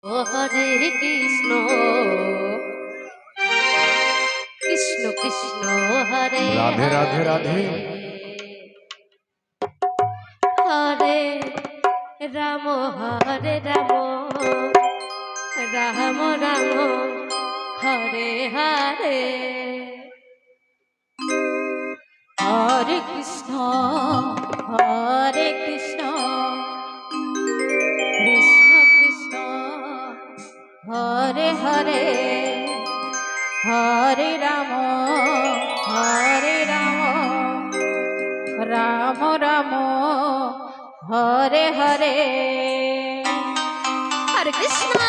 ও হরে Krishna Krishna Krishna হরে Radhe Radhe Radhe. হরে Ram হরে Ram Ram Ram Hare Hare Hare Krishna Krishna Krishna Hare Hare Hare Ram Ram Ram Hare Hare Hare Krishna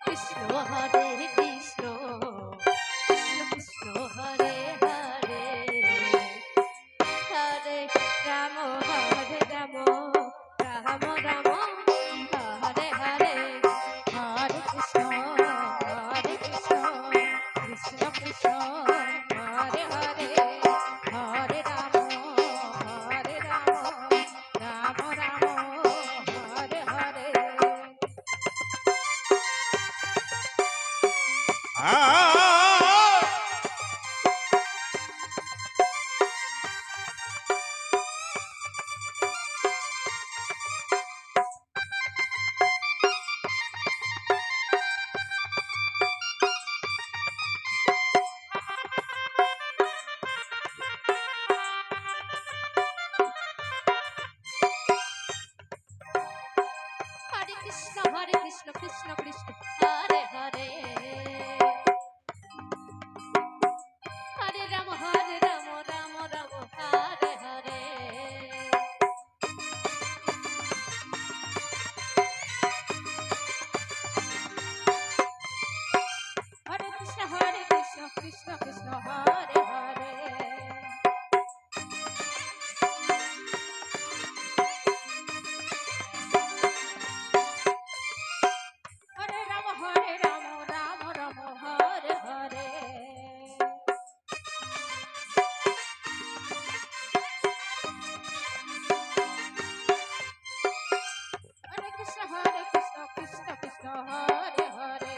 Krishna Krishna Krishna Hare Hare Hare Ram Ram Ram Hare Hare Hare Krishna Krishna Krishna Hare Hare Krishna হরে Krishna Krishna Krishna Hare Hare Hare Ram Ram Ram Hare Hare Hare Krishna Krishna Krishna Hare Hare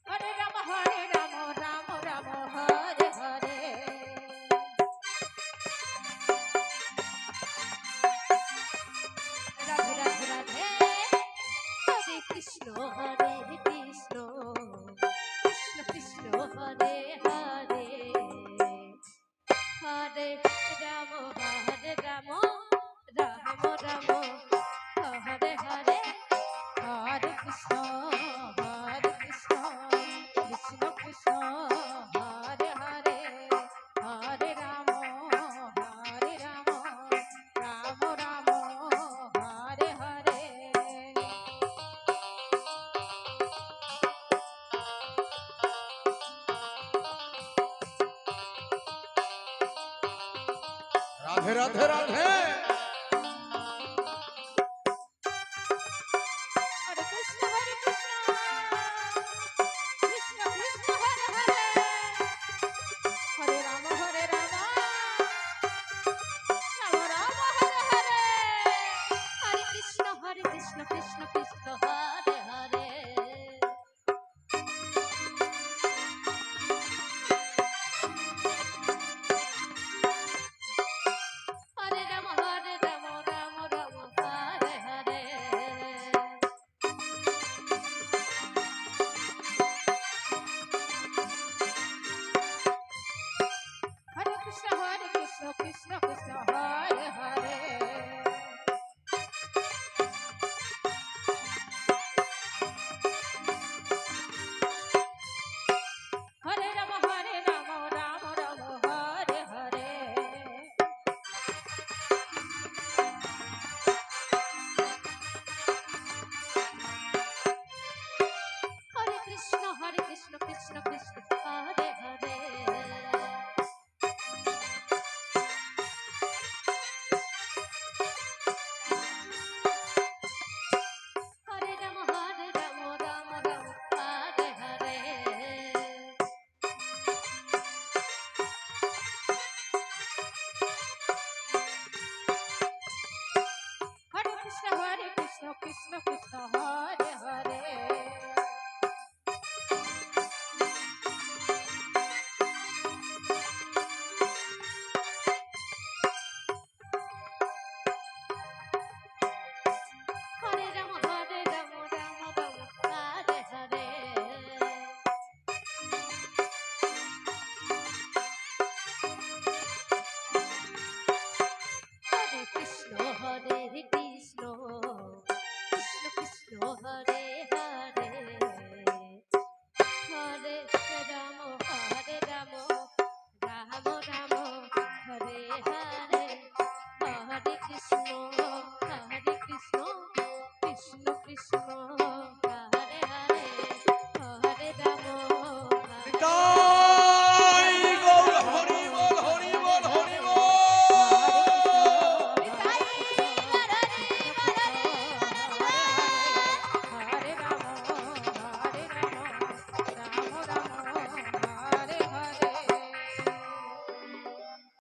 Hare Ram Ram Ram Hare Hare Radhe Radhe Radhe. Krishna Krishna Krishna Hare Hare Hare Ram Ram Hare Hare Hare Krishna Krishna Krishna Hare Hare Krishna